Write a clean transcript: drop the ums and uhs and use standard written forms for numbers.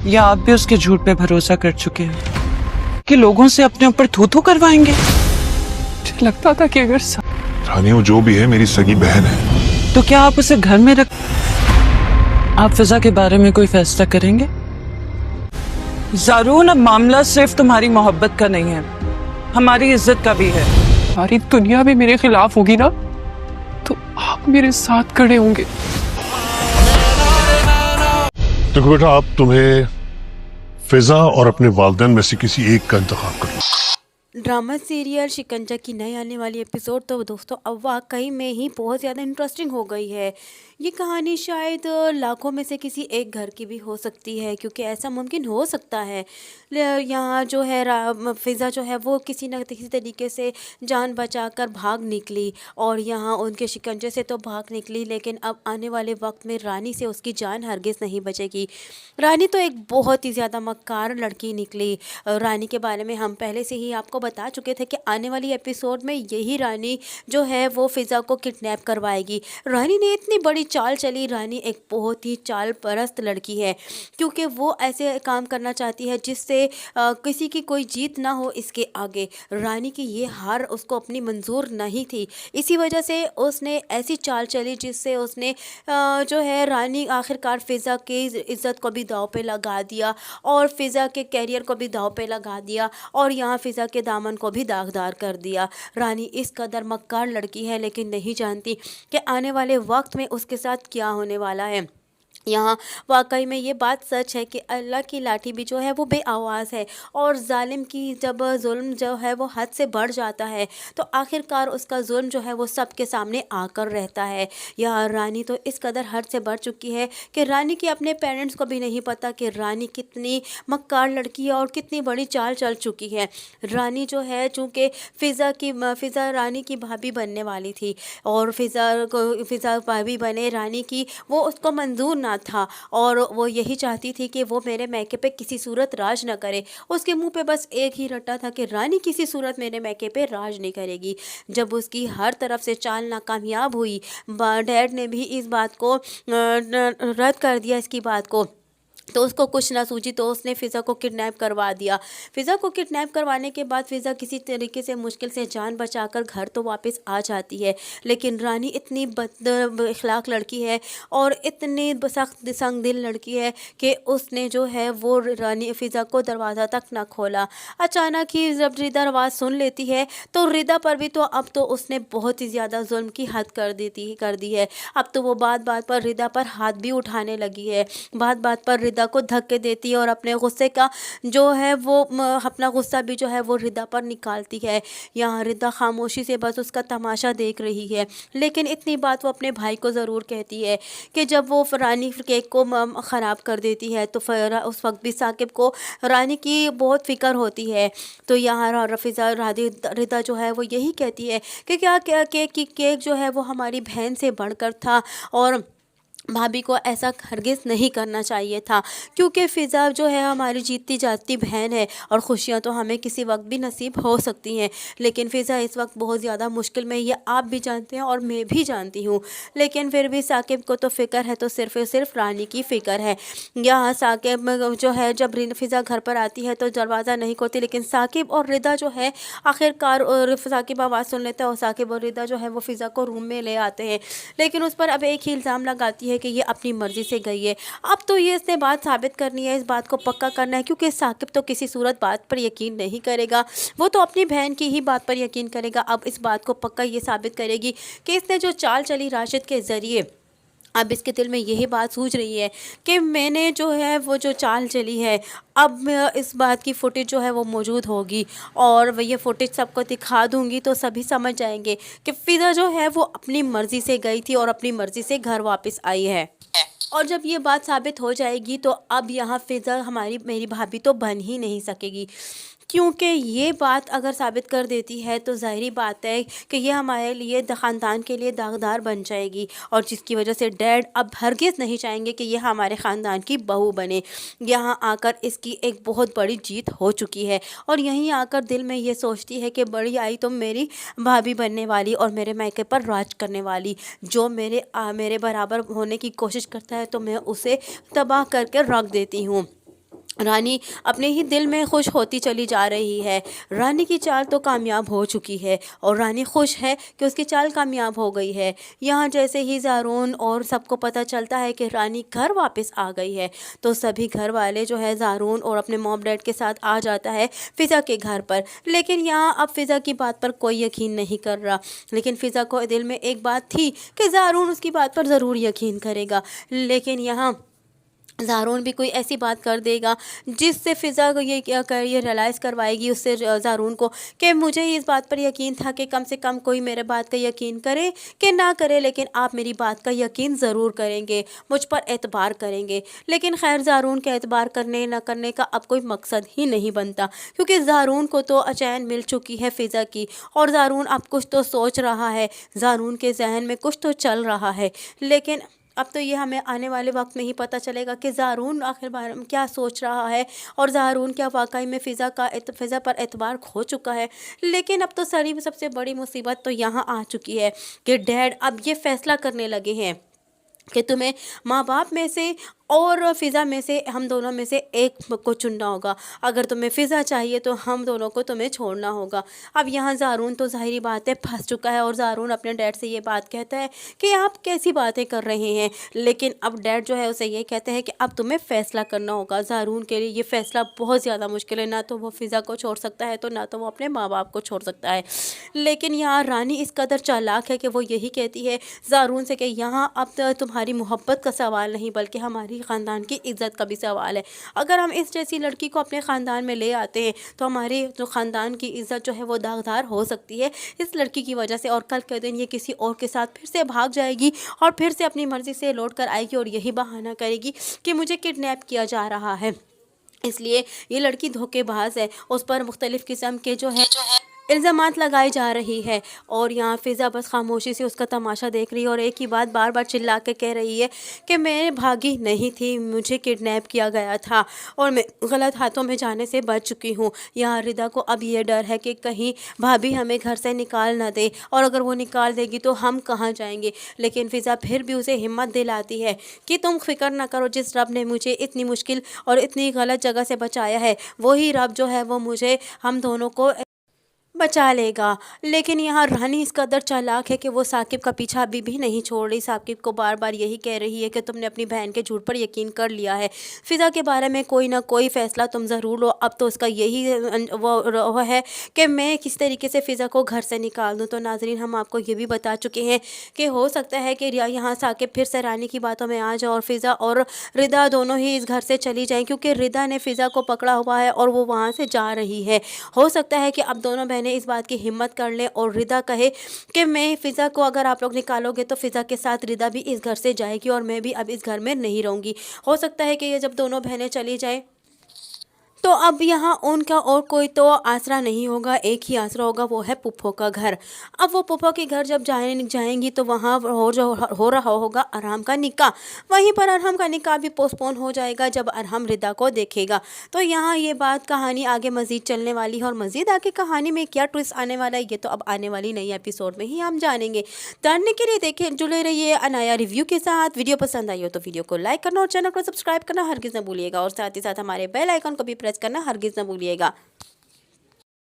या आप भी उसके झूठ पे भरोसा कर चुके हैं कि लोगों से अपने ऊपर थू थू करवाएंगे? मुझे लगता था कि अगर रानी वो जो भी है मेरी सगी बहन है। तो क्या आप उसे घर में रख आप फिजा के बारे में कोई फैसला करेंगे? ज़ारून, अब मामला सिर्फ तुम्हारी मोहब्बत का नहीं है, हमारी इज्जत का भी है। सारी दुनिया भी मेरे खिलाफ होगी ना, तो आप मेरे साथ खड़े होंगे। देखो बेटा, आप तुम्हें फिजा और अपने वालिदैन में से किसी एक का इंतखाब करना। ड्रामा सीरियल शिकंजा की नई आने वाली एपिसोड तो दोस्तों अब वाकई में ही बहुत ज़्यादा इंटरेस्टिंग हो गई है। ये कहानी शायद लाखों में से किसी एक घर की भी हो सकती है, क्योंकि ऐसा मुमकिन हो सकता है। यहाँ जो है फिज़ा जो है वो किसी न किसी तरीके से जान बचाकर भाग निकली और यहाँ उनके शिकंजे से तो भाग निकली, लेकिन अब आने वाले वक्त में रानी से उसकी जान हरगिज़ नहीं बचेगी। रानी तो एक बहुत ही ज़्यादा मक्कार लड़की निकली। रानी के बारे में हम पहले से ही आपको बता चुके थे कि आने वाली एपिसोड में यही रानी जो है वो फिज़ा को किडनैप करवाएगी। रानी ने इतनी बड़ी चाल चली। रानी एक बहुत ही चाल परस्त लड़की है, क्योंकि वो ऐसे काम करना चाहती है जिससे किसी की कोई जीत ना हो इसके आगे। रानी की ये हार उसको अपनी मंजूर नहीं थी, इसी वजह से उसने ऐसी चाल चली जिससे उसने जो है रानी आखिरकार फिज़ा की इज़्ज़त को भी दांव पे लगा दिया और फिज़ा के कैरियर को भी दांव पे लगा दिया और यहाँ फिज़ा के दामन को भी दागदार कर दिया। रानी इस कदर मक्कार लड़की है, लेकिन नहीं जानती कि आने वाले वक्त में उसके साथ क्या होने वाला है। यहाँ वाकई में ये बात सच है कि अल्लाह की लाठी भी जो है वो बेआवाज़ है, और जालिम की जब जुल्म जो है वो हद से बढ़ जाता है तो आखिरकार उसका जुल्म जो है वो सबके सामने आकर रहता है। यहाँ रानी तो इस कदर हद से बढ़ चुकी है कि रानी के अपने पेरेंट्स को भी नहीं पता कि रानी कितनी मक्कार लड़की है और कितनी बड़ी चाल चल चुकी है। रानी जो है चूँकि फ़िज़ा रानी की भाभी बनने वाली थी और फ़िज़ा भाभी बने रानी की, वो उसको मंजूर ना था और वो यही चाहती थी कि वो मेरे मैके पे किसी सूरत राज न करे। उसके मुंह पे बस एक ही रटा था कि रानी किसी सूरत मेरे मैके पे राज नहीं करेगी। जब उसकी हर तरफ से चाल नाकामयाब हुई, डैड ने भी इस बात को रद्द कर दिया इसकी बात को, तो उसको कुछ ना सूझी तो उसने फ़िज़ा को किडनैप करवा दिया। फ़िज़ा को किडनैप करवाने के बाद फ़िज़ा किसी तरीके से मुश्किल से जान बचाकर घर तो वापस आ जाती है, लेकिन रानी इतनी बद इखलाक लड़की है और इतनी सख्त संग दिल लड़की है कि उसने जो है वो रानी फ़िज़ा को दरवाज़ा तक ना खोला। अचानक ही जब रिदा आवाज़ सुन लेती है तो रिदा पर भी तो अब तो उसने बहुत ही ज़्यादा जुल्म की हद कर दी है। अब तो वो बात बात पर रिदा पर हाथ भी उठाने लगी है, बात बात पर रिदा को धक्के देती है और अपने गुस्से का जो है वो अपना गुस्सा भी जो है वो रिदा पर निकालती है। यहाँ रिदा खामोशी से बस उसका तमाशा देख रही है, लेकिन इतनी बात वो अपने भाई को ज़रूर कहती है कि जब वो रानी केक को ख़राब कर देती है तो उस वक्त भी साकिब को रानी की बहुत फ़िक्र होती है। तो यहाँ रफ़ीज़ा रिदा जो है वो यही कहती है कि क्या केक जो है वो हमारी बहन से बढ़कर था और भाभी को ऐसा हरगिज़ नहीं करना चाहिए था, क्योंकि फ़िज़ा जो है हमारी जीतती जागती बहन है और खुशियाँ तो हमें किसी वक्त भी नसीब हो सकती हैं, लेकिन फ़िज़ा इस वक्त बहुत ज़्यादा मुश्किल में, ये आप भी जानते हैं और मैं भी जानती हूँ। लेकिन फिर भी साकिब को तो फ़िक्र है तो सिर्फ रानी की फ़िक्र है। यहाँ साकिब जो है जब फ़िज़ा घर पर आती है तो दरवाज़ा नहीं खोलती, लेकिन साकिब और रिदा जो है आखिरकार साकिब आवाज़ सुन लेता है और साकिब और रिदा जो है वो फ़िज़ा को रूम में ले आते हैं, लेकिन उस पर अब एक ही इल्ज़ाम लगाती है कि ये अपनी मर्ज़ी से गई है। अब तो ये इसने बात साबित करनी है, इस बात को पक्का करना है, क्योंकि साकिब तो किसी सूरत बात पर यकीन नहीं करेगा, वो तो अपनी बहन की ही बात पर यकीन करेगा। अब इस बात को पक्का ये साबित करेगी कि इसने जो चाल चली राशिद के ज़रिए, अब इसके दिल में यही बात सूझ रही है कि मैंने जो है वो जो चाल चली है, अब इस बात की फुटेज जो है वो मौजूद होगी और वह ये फुटेज सबको दिखा दूंगी तो सभी समझ जाएंगे कि फ़िज़ा जो है वो अपनी मर्ज़ी से गई थी और अपनी मर्ज़ी से घर वापस आई है। और जब ये बात साबित हो जाएगी तो अब यहाँ फ़िज़ा मेरी भाभी तो बन ही नहीं सकेगी, क्योंकि ये बात अगर साबित कर देती है तो ज़ाहिरी बात है कि ये हमारे लिए ख़ानदान के लिए दागदार बन जाएगी, और जिसकी वजह से डैड अब हरगिज़ नहीं चाहेंगे कि ये हमारे ख़ानदान की बहू बने। यहाँ आकर इसकी एक बहुत बड़ी जीत हो चुकी है और यहीं आकर दिल में ये सोचती है कि बड़ी आई तो मेरी भाभी बनने वाली और मेरे मायके पर राज करने वाली, जो मेरे बराबर होने की कोशिश करता है तो मैं उसे तबाह करके रख देती हूँ। रानी अपने ही दिल में खुश होती चली जा रही है। रानी की चाल तो कामयाब हो चुकी है और रानी खुश है कि उसकी चाल कामयाब हो गई है। यहाँ जैसे ही ज़ारून और सबको पता चलता है कि रानी घर वापस आ गई है, तो सभी घर वाले जो है ज़ारून और अपने मॉम डैड के साथ आ जाता है फ़िज़ा के घर पर। लेकिन यहाँ अब फ़िज़ा की बात पर कोई यकीन नहीं कर रहा, लेकिन फ़िज़ा को दिल में एक बात थी कि ज़ारून उसकी बात पर ज़रूर यकीन करेगा। लेकिन यहाँ ज़ारून भी कोई ऐसी बात कर देगा जिससे फ़िज़ा को ये रियलाइज़ करवाएगी उससे ज़ारून को कि मुझे इस बात पर यकीन था कि कम से कम कोई मेरे बात का यकीन करे कि ना करे, लेकिन आप मेरी बात का यकीन ज़रूर करेंगे, मुझ पर एतबार करेंगे। लेकिन खैर ज़ारून के एतबार करने ना करने का अब कोई मकसद ही नहीं बनता, क्योंकि ज़ारून को तो चैन मिल चुकी है फ़िज़ा की, और ज़ारून अब कुछ तो सोच रहा है, ज़ारून के जहन में कुछ तो चल रहा है। लेकिन अब तो ये हमें आने वाले वक्त में ही पता चलेगा कि ज़ारून आखिर बार में क्या सोच रहा है और ज़ारून क्या वाकई में फ़िज़ा पर एतबार खो चुका है। लेकिन अब तो सबसे बड़ी मुसीबत तो यहाँ आ चुकी है कि डैड अब ये फ़ैसला करने लगे हैं कि तुम्हें माँ बाप में से और फ़िज़ा में से, हम दोनों में से एक को चुनना होगा। अगर तुम्हें फ़िज़ा चाहिए तो हम दोनों को तुम्हें छोड़ना होगा। अब यहाँ ज़ारून तो ज़ाहिरी बात है फंस चुका है, और ज़ारून अपने डैड से ये बात कहता है कि आप कैसी बातें कर रहे हैं। लेकिन अब डैड जो है उसे ये कहते हैं कि अब तुम्हें फ़ैसला करना होगा। ज़ारून के लिए ये फ़ैसला बहुत ज़्यादा मुश्किल है, ना तो वो फ़िज़ा को छोड़ सकता है तो ना तो वो अपने माँ बाप को छोड़ सकता है। लेकिन यहाँ रानी इस कदर चालाक है कि वो यही कहती है ज़ारून से कि यहाँ अब तो तुम्हारी मोहब्बत का सवाल नहीं बल्कि हमारी ख़ानदान की इज़्ज़त का भी सवाल है। अगर हम इस जैसी लड़की को अपने ख़ानदान में ले आते हैं तो हमारे जो ख़ानदान की इज़्ज़त जो है वो दागदार हो सकती है इस लड़की की वजह से, और कल के दिन ये किसी और के साथ फिर से भाग जाएगी और फिर से अपनी मर्ज़ी से लौट कर आएगी और यही बहाना करेगी कि मुझे किडनैप किया जा रहा है। इसलिए ये लड़की धोखेबाज है, उस पर मुख्तलिफ़ किस्म के जो है इल्ज़ामात लगाई जा रही है। और यहाँ फ़िज़ा बस खामोशी से उसका तमाशा देख रही है और एक ही बात बार बार चिल्ला के कह रही है कि मैं भागी नहीं थी, मुझे किडनैप किया गया था और मैं गलत हाथों में जाने से बच चुकी हूँ। यहाँ रिदा को अब ये डर है कि कहीं भाभी हमें घर से निकाल ना दे, और अगर वो निकाल देगी तो हम कहाँ जाएंगे। लेकिन फ़िज़ा फिर भी उसे हिम्मत दिलाती है कि तुम फिक्र ना करो, जिस रब ने मुझे इतनी मुश्किल और इतनी गलत जगह से बचाया है वही रब जो है वो मुझे, हम दोनों को बचा लेगा। लेकिन यहाँ रानी इस कदर चालाक है कि वो साकिब का पीछा अभी भी नहीं छोड़ रही। साकिब को बार बार यही कह रही है कि तुमने अपनी बहन के झूठ पर यकीन कर लिया है, फ़िज़ा के बारे में कोई ना कोई फ़ैसला तुम ज़रूर लो। अब तो उसका यही वो है कि मैं किस तरीके से फ़िज़ा को घर से निकाल दूँ। तो नाज़रीन, हम आपको ये भी बता चुके हैं कि हो सकता है कि यहाँ साकिब फिर से रानी की बातों में आ जाए और फ़िज़ा और रिदा दोनों ही इस घर से चली जाएँ, क्योंकि रिदा ने फ़िज़ा को पकड़ा हुआ है और वो वहाँ से जा रही है। हो सकता है कि अब दोनों बहनें इस बात की हिम्मत कर लें और रिदा कहे कि मैं फ़िज़ा को अगर आप लोग निकालोगे तो फ़िज़ा के साथ रिदा भी इस घर से जाएगी और मैं भी अब इस घर में नहीं रहूँगी। हो सकता है कि ये जब दोनों बहनें चली जाएं तो अब यहाँ उनका और कोई तो आसरा नहीं होगा, एक ही आसरा होगा, वो है पुप्पो का घर। अब वो पुप्पो के घर जब जाएंगी तो वहाँ हो रहा होगा अरहम का निकाह। वहीं पर अरहम का निकाह भी पोस्टपोन हो जाएगा जब अरहम रिदा को देखेगा। तो यहाँ ये बात कहानी आगे मज़ीद चलने वाली है, और मज़ीद आगे कहानी में क्या ट्विस्ट आने वाला है ये तो अब आने वाली नई एपिसोड में ही हम जानेंगे। जानने के लिए देखें, जुड़े रहिए अनाया रिव्यू के साथ। वीडियो पसंद आई हो तो वीडियो को लाइक करना और चैनल को सब्सक्राइब करना हरगिज़ न भूलिएगा, और साथ ही साथ हमारे बेल आइकन को भी प्रेस करना हरगिज़ न भूलिएगा।